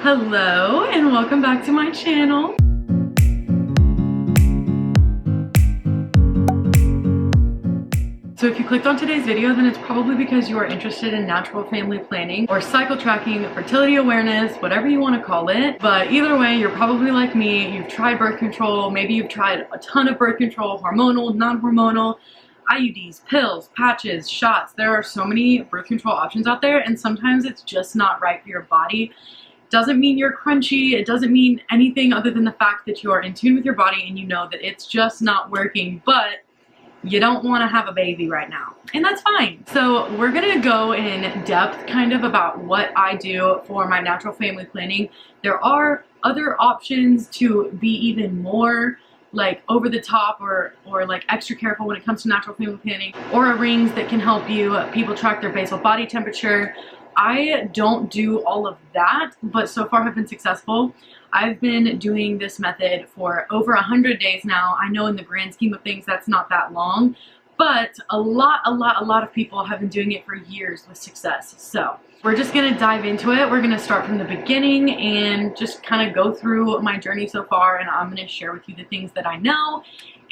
Hello and welcome back to my channel. So if you clicked on today's video, then it's probably because you are interested in natural family planning or cycle tracking, fertility awareness, whatever you want to call it. But either way, you're probably like me. You've tried birth control. Maybe you've tried a ton of birth control, hormonal, non-hormonal, IUDs, pills, patches, shots. There are so many birth control options out there, and sometimes it's just not right for your body. Doesn't mean you're crunchy. It doesn't mean anything other than the fact that you are in tune with your body and you know that it's just not working, but you don't want to have a baby right now, and that's fine. So we're gonna go in depth kind of about what I do for my natural family planning. There are other options to be even more like over the top or like extra careful when it comes to natural family planning. Aura rings that can help you people track their basal body temperature. I don't do all of that, but so far have been successful. I've been doing this method for over 100 days now. I know in the grand scheme of things that's not that long, but a lot of people have been doing it for years with success. So we're just gonna dive into it. We're gonna start from the beginning and just kind of go through my journey so far, and I'm gonna share with you the things that I know,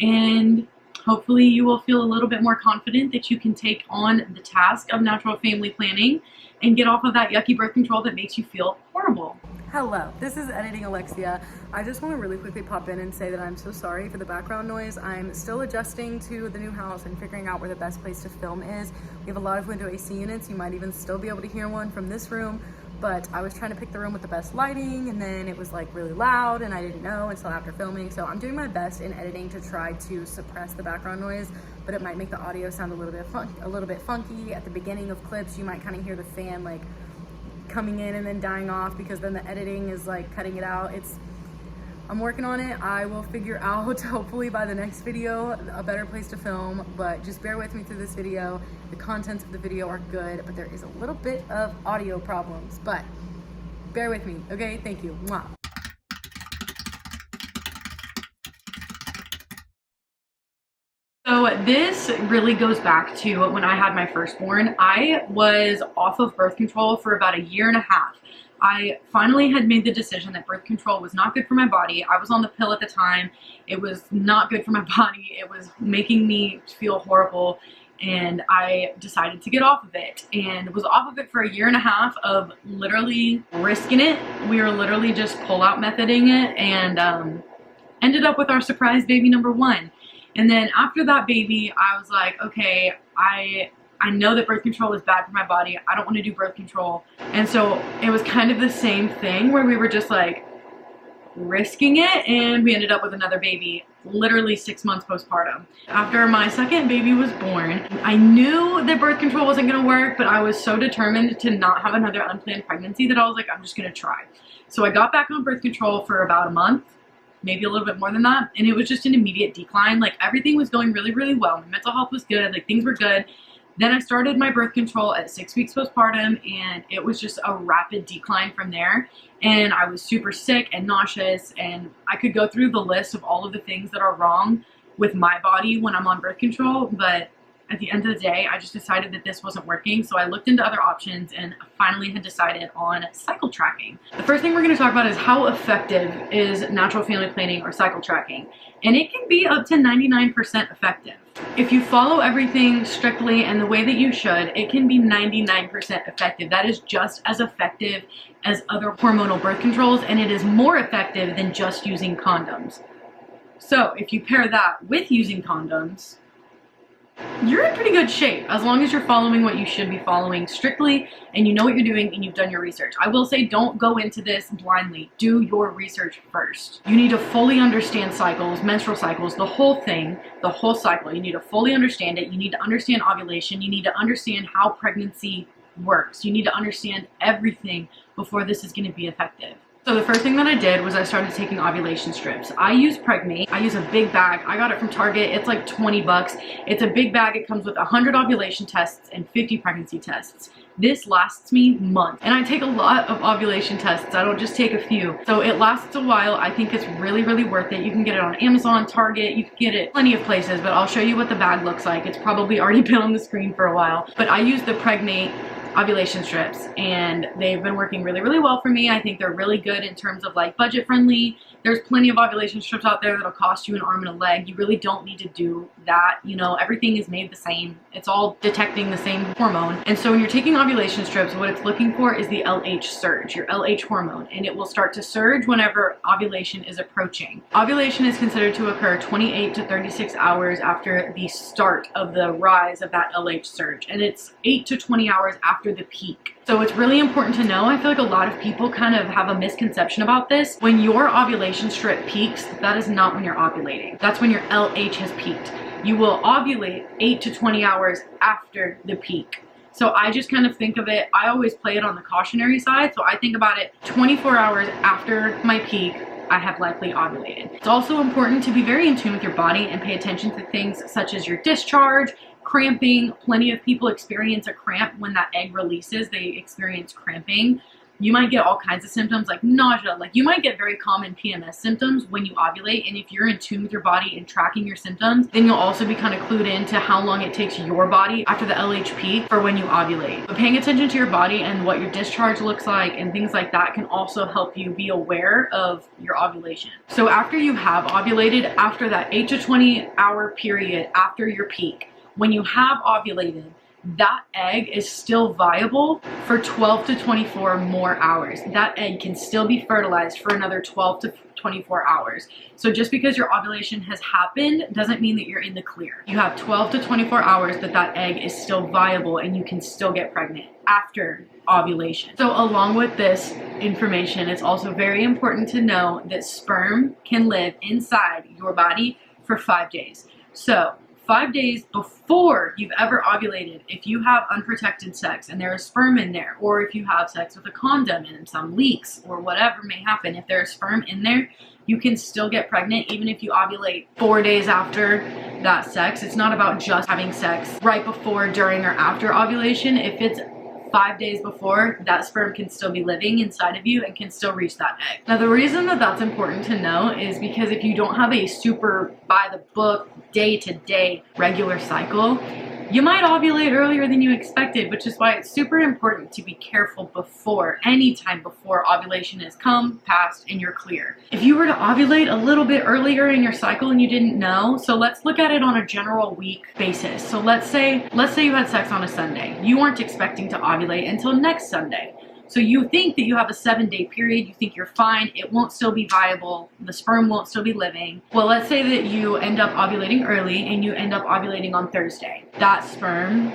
and hopefully you will feel a little bit more confident that you can take on the task of natural family planning and get off of that yucky birth control that makes you feel horrible. Hello, this is Editing Alexia. I just want to really quickly pop in and say that I'm so sorry for the background noise. I'm still adjusting to the new house and figuring out where the best place to film is. We have a lot of window AC units. You might even still be able to hear one from this room, but I was trying to pick the room with the best lighting, and then it was like really loud and I didn't know until after filming. So I'm doing my best in editing to try to suppress the background noise, but it might make the audio sound a little bit funky. At the beginning of clips, you might kind of hear the fan like coming in and then dying off, because then the editing is like cutting it out. I'm working on it. I will figure out, hopefully by the next video, a better place to film, but just bear with me through this video. The contents of the video are good, but there is a little bit of audio problems, but bear with me, okay? Thank you. Mwah. So this really goes back to when I had my firstborn. I was off of birth control for about a year and a half. I finally had made the decision that birth control was not good for my body. I was on the pill at the time. It was not good for my body. It was making me feel horrible, and I decided to get off of it, and was off of it for a year and a half of literally risking it. We were literally just pull-out methoding it, and ended up with our surprise baby number 1. And then after that baby, I was like, okay, I know that birth control is bad for my body. I don't want to do birth control. And so it was kind of the same thing where we were just like risking it, and we ended up with another baby literally 6 months postpartum. After my second baby was born, I knew that birth control wasn't going to work, but I was so determined to not have another unplanned pregnancy that I was like, I'm just going to try. So I got back on birth control for about a month, maybe a little bit more than that, and it was just an immediate decline. Like everything was going really well. My mental health was good, like things were good. Then I started my birth control at 6 weeks postpartum, and it was just a rapid decline from there. And I was super sick and nauseous, and I could go through the list of all of the things that are wrong with my body when I'm on birth control, but at the end of the day, I just decided that this wasn't working. So I looked into other options and finally had decided on cycle tracking. The first thing we're going to talk about is how effective is natural family planning or cycle tracking. And it can be up to 99% effective. If you follow everything strictly and the way that you should, it can be 99% effective. That is just as effective as other hormonal birth controls, and it is more effective than just using condoms. So if you pair that with using condoms, you're in pretty good shape as long as you're following what you should be following strictly and you know what you're doing and you've done your research. I will say, don't go into this blindly. Do your research first. You need to fully understand cycles, menstrual cycles, the whole thing, the whole cycle. You need to fully understand it. You need to understand ovulation. You need to understand how pregnancy works. You need to understand everything before this is going to be effective. So the first thing that I did was I started taking ovulation strips. I use Pregnate. I use a big bag. I got it from Target. It's like 20 bucks. It's a big bag. It comes with 100 ovulation tests and 50 pregnancy tests. This lasts me months. And I take a lot of ovulation tests. I don't just take a few. So it lasts a while. I think it's really worth it. You can get it on Amazon, Target. You can get it plenty of places, but I'll show you what the bag looks like. It's probably already been on the screen for a while. But I use the Pregnate ovulation strips, and they've been working really, really well for me. I think they're really good in terms of like budget friendly. There's plenty of ovulation strips out there that'll cost you an arm and a leg. You really don't need to do that. You know, everything is made the same. It's all detecting the same hormone. And so when you're taking ovulation strips, what it's looking for is the LH surge, your LH hormone, and it will start to surge whenever ovulation is approaching. Ovulation is considered to occur 28 to 36 hours after the start of the rise of that LH surge, and it's 8 to 20 hours after the peak. So it's really important to know. I feel like a lot of people kind of have a misconception about this. When your ovulation strip peaks, that is not when you're ovulating. That's when your LH has peaked. You will ovulate 8 to 20 hours after the peak. So I just kind of think of it, I always play it on the cautionary side. So I think about it 24 hours after my peak, I have likely ovulated. It's also important to be very in tune with your body and pay attention to things such as your discharge, cramping. Plenty of people experience a cramp when that egg releases. They experience cramping. You might get all kinds of symptoms like nausea. Like you might get very common PMS symptoms when you ovulate. And if you're in tune with your body and tracking your symptoms, then you'll also be kind of clued into how long it takes your body after the LH peak for when you ovulate. But paying attention to your body and what your discharge looks like and things like that can also help you be aware of your ovulation. So after you have ovulated, after that 8 to 20 hour period after your peak, when you have ovulated, that egg is still viable for 12 to 24 more hours. That egg can still be fertilized for another 12 to 24 hours. So just because your ovulation has happened doesn't mean that you're in the clear. You have 12 to 24 hours that egg is still viable and you can still get pregnant after ovulation. So along with this information, it's also very important to know that sperm can live inside your body for 5 days. So 5 days before you've ever ovulated, if you have unprotected sex and there is sperm in there, or if you have sex with a condom and some leaks or whatever may happen, if there is sperm in there, you can still get pregnant even if you ovulate 4 days after that sex. It's not about just having sex right before, during, or after ovulation. If it's 5 days before, that sperm can still be living inside of you and can still reach that egg. Now the reason that that's important to know is because if you don't have a super by the book, day-to-day regular cycle, you might ovulate earlier than you expected, which is why it's super important to be careful before, anytime before ovulation has come, passed, and you're clear. If you were to ovulate a little bit earlier in your cycle and you didn't know, so let's look at it on a general week basis. So let's say you had sex on a Sunday. You weren't expecting to ovulate until next Sunday. So you think that you have a 7-day period, you think you're fine, it won't still be viable, the sperm won't still be living. Well, let's say that you end up ovulating early and you end up ovulating on Thursday. That sperm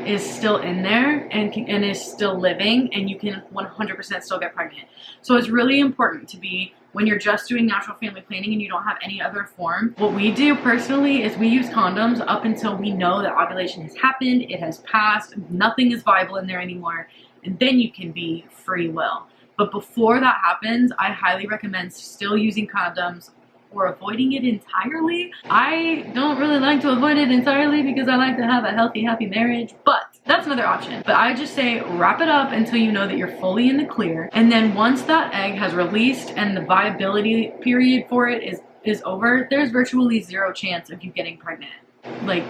is still in there and is still living, and you can 100% still get pregnant. So it's really important to be, when you're just doing natural family planning and you don't have any other form, what we do personally is we use condoms up until we know that ovulation has happened, it has passed, nothing is viable in there anymore, and then you can be free will. But before that happens, I highly recommend still using condoms or avoiding it entirely. I don't really like to avoid it entirely because I like to have a healthy, happy marriage, but that's another option. But I just say wrap it up until you know that you're fully in the clear. And then once that egg has released and the viability period for it is over, there's virtually zero chance of you getting pregnant. Like,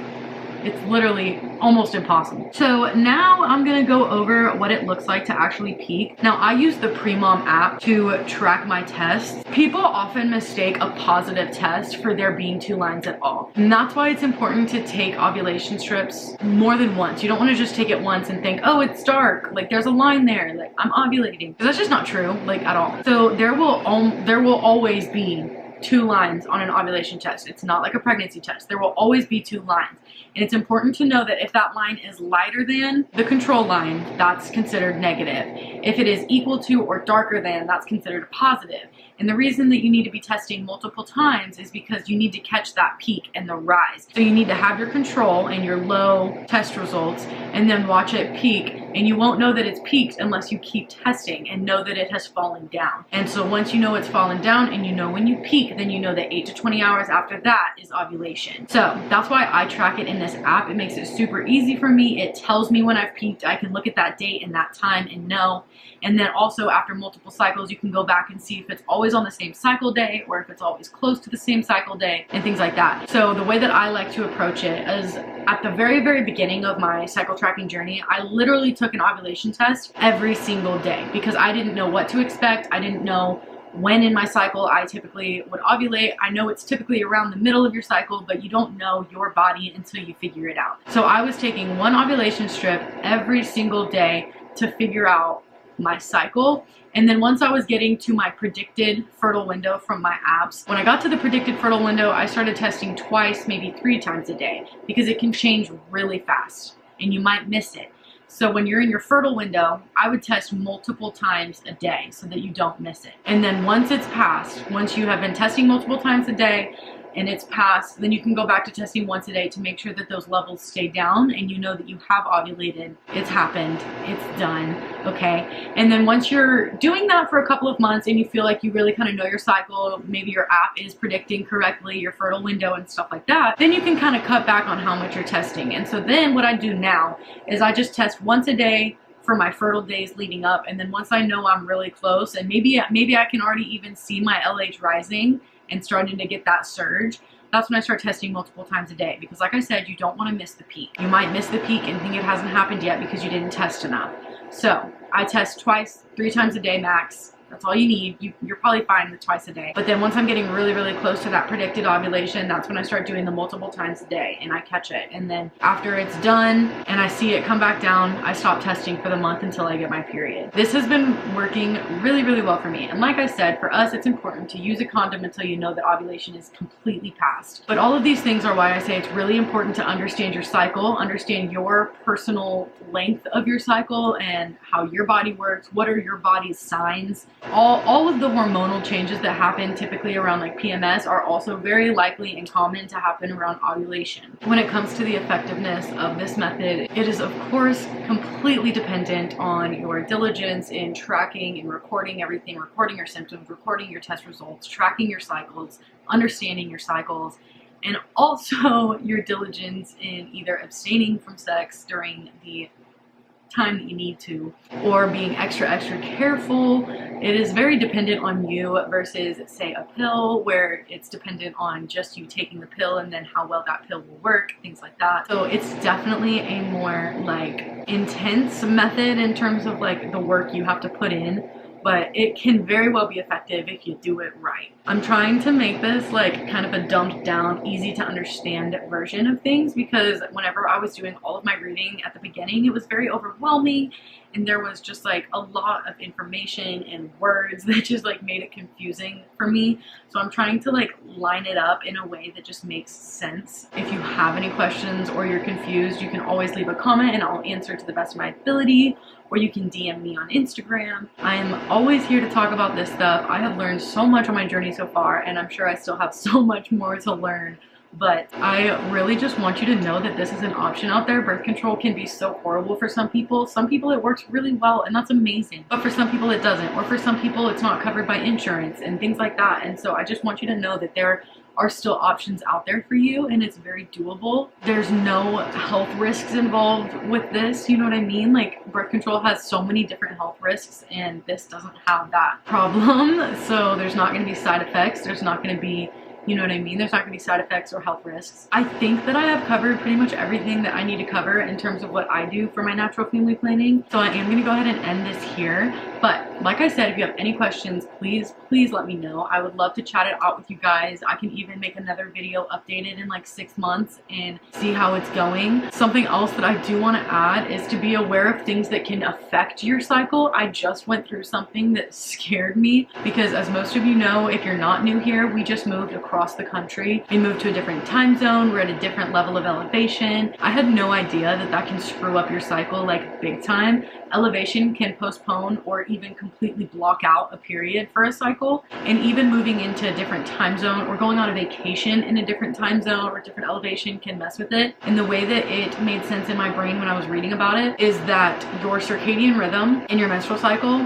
it's literally almost impossible. So now I'm gonna go over what it looks like to actually peak. Now I use the Pre-Mom app to track my tests. People often mistake a positive test for there being 2 lines at all. And that's why it's important to take ovulation strips more than once. You don't wanna just take it once and think, oh, it's dark, like there's a line there, like I'm ovulating. Because that's just not true, like at all. So there will always be 2 lines on an ovulation test. It's not like a pregnancy test. There will always be 2 lines. And it's important to know that if that line is lighter than the control line, that's considered negative. If it is equal to or darker than, that's considered positive. And the reason that you need to be testing multiple times is because you need to catch that peak and the rise. So you need to have your control and your low test results and then watch it peak. And you won't know that it's peaked unless you keep testing and know that it has fallen down. And so once you know it's fallen down and you know when you peak, then you know that 8 to 20 hours after that is ovulation. So that's why I track it in this app. It makes it super easy for me. It tells me when I've peaked. I can look at that date and that time and know. And then also after multiple cycles, you can go back and see if it's always on the same cycle day or if it's always close to the same cycle day and things like that. So the way that I like to approach it is at the very, very beginning of my cycle tracking journey, I literally took an ovulation test every single day because I didn't know what to expect. I didn't know when in my cycle I typically would ovulate. I know it's typically around the middle of your cycle, but you don't know your body until you figure it out. So I was taking one ovulation strip every single day to figure out my cycle. And then once I was getting to my predicted fertile window from my apps, when I got to the predicted fertile window, I started testing twice, maybe 3 times a day, because it can change really fast and you might miss it. So when you're in your fertile window, I would test multiple times a day so that you don't miss it. And then once it's passed, once you have been testing multiple times a day and it's passed, then you can go back to testing once a day to make sure that those levels stay down and you know that you have ovulated, it's happened, it's done, okay? And then once you're doing that for a couple of months and you feel like you really kind of know your cycle, maybe your app is predicting correctly your fertile window and stuff like that, then you can kind of cut back on how much you're testing. And so then what I do now is I just test once a day for my fertile days leading up, and then once I know I'm really close and maybe I can already even see my LH rising and starting to get that surge, that's when I start testing multiple times a day. Because like I said, you don't want to miss the peak. You might miss the peak and think it hasn't happened yet because you didn't test enough. So I test twice, 3 times a day max. That's all you need. You're probably fine with twice a day. But then once I'm getting really, really close to that predicted ovulation, that's when I start doing the multiple times a day and I catch it. And then after it's done and I see it come back down, I stop testing for the month until I get my period. This has been working really, really well for me. And like I said, for us, it's important to use a condom until you know that ovulation is completely past. But all of these things are why I say it's really important to understand your cycle, understand your personal length of your cycle and how your body works. What are your body's signs? All of the hormonal changes that happen typically around like PMS are also very likely and common to happen around ovulation. When it comes to the effectiveness of this method, it is of course completely dependent on your diligence in tracking and recording everything, recording your symptoms, recording your test results, tracking your cycles, understanding your cycles, and also your diligence in either abstaining from sex during the time that you need to, or being extra careful. It is very dependent on you versus say a pill where it's dependent on just you taking the pill and then how well that pill will work, things like that. So it's definitely a more like intense method in terms of like the work you have to put in, but it can very well be effective if you do it right. I'm trying to make this like kind of a dumbed down, easy to understand version of things because whenever I was doing all of my reading at the beginning, it was very overwhelming and there was just like a lot of information and words that just like made it confusing for me. So I'm trying to like line it up in a way that just makes sense. If you have any questions or you're confused, you can always leave a comment and I'll answer to the best of my ability, or you can DM me on Instagram. I am always here to talk about this stuff. I have learned so much on my journey so far, and I'm sure I still have so much more to learn. But I really just want you to know that this is an option out there. Birth control can be so horrible for some people. Some people it works really well, and that's amazing. But for some people it doesn't, or for some people it's not covered by insurance and things like that. And so I just want you to know that there are still options out there for you and it's very doable. There's no health risks involved with this, you know what I mean? Like birth control has so many different health risks and this doesn't have that problem. So there's not going to be side effects. There's not going to be, you know what I mean? There's not going to be side effects or health risks. I think that I have covered pretty much everything that I need to cover in terms of what I do for my natural family planning. So I am going to go ahead and end this here. But like I said, if you have any questions, please let me know. I would love to chat it out with you guys. I can even make another video updated in like 6 months and see how it's going. Something else that I do want to add is to be aware of things that can affect your cycle. I just went through something that scared me because as most of you know, if you're not new here, we just moved across the country. We moved to a different time zone. We're at a different level of elevation. I had no idea that that can screw up your cycle like big time. Elevation can postpone or even completely block out a period for a cycle. And even moving into a different time zone or going on a vacation in a different time zone or different elevation can mess with it. And the way that it made sense in my brain when I was reading about it is that your circadian rhythm and your menstrual cycle,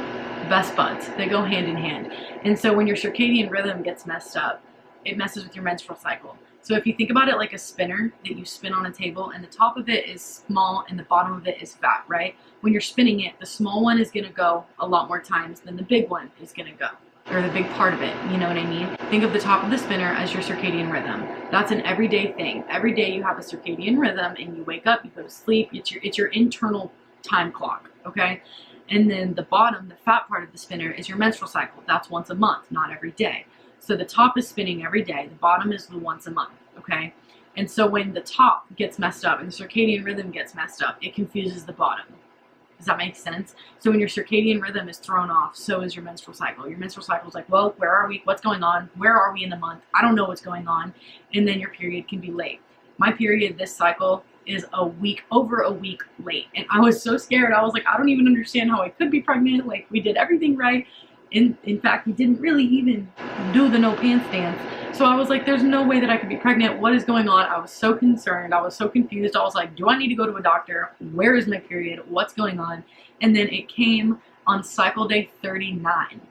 best buds. They go hand in hand. And so when your circadian rhythm gets messed up, it messes with your menstrual cycle. So if you think about it like a spinner that you spin on a table and the top of it is small and the bottom of it is fat, right? When you're spinning it, the small one is gonna go a lot more times than the big one is gonna go, or the big part of it, you know what I mean? Think of the top of the spinner as your circadian rhythm. That's an everyday thing. Every day you have a circadian rhythm and you wake up, you go to sleep, it's your internal time clock, okay? And then the bottom, the fat part of the spinner, is your menstrual cycle. That's once a month, not every day. So the top is spinning every day. The bottom is the once a month, okay? And so when the top gets messed up and the circadian rhythm gets messed up, it confuses the bottom. Does that make sense? So when your circadian rhythm is thrown off, so is your menstrual cycle. Your menstrual cycle is like, well, where are we? What's going on? Where are we in the month? I don't know what's going on. And then your period can be late. My period this cycle is over a week late. And I was so scared. I was like, I don't even understand how I could be pregnant. Like, we did everything right. In fact, we didn't really even do the no pants dance. So I was like, there's no way that I could be pregnant. What is going on? I was so concerned. I was so confused. I was like, do I need to go to a doctor? Where is my period? What's going on? And then it came on cycle day 39.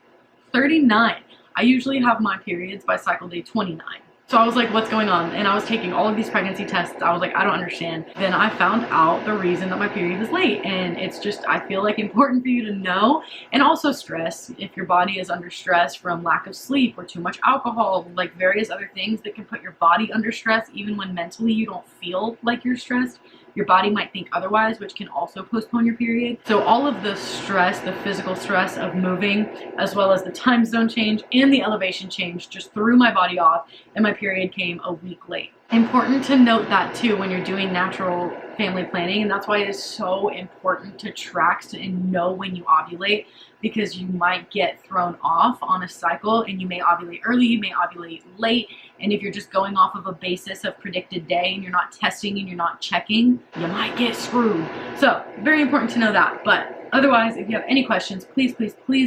39. I usually have my periods by cycle day 29. So I was like, what's going on? And I was taking all of these pregnancy tests. I was like, I don't understand. Then I found out the reason that my period is late. And it's just, I feel like, important for you to know. And also stress. If your body is under stress from lack of sleep or too much alcohol, like various other things that can put your body under stress, even when mentally you don't feel like you're stressed, your body might think otherwise, which can also postpone your period. So all of the stress, the physical stress of moving, as well as the time zone change and the elevation change, just threw my body off, and my period came a week late. Important to note that too when you're doing natural family planning, and that's why it is so important to track and know when you ovulate, because you might get thrown off on a cycle and you may ovulate early, you may ovulate late, and if you're just going off of a basis of predicted day and you're not testing and you're not checking, you might get screwed. So very important to know that. But otherwise, if you have any questions, please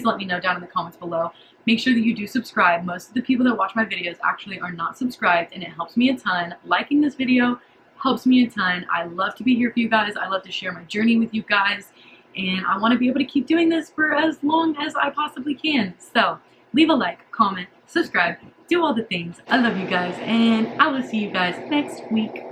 let me know down in the comments below. Make sure that you do subscribe. Most of the people that watch my videos actually are not subscribed, and it helps me a ton. Liking this video helps me a ton. I love to be here for you guys. I love to share my journey with you guys, and I want to be able to keep doing this for as long as I possibly can. So leave a like, comment, subscribe, do all the things. I love you guys, and I will see you guys next week.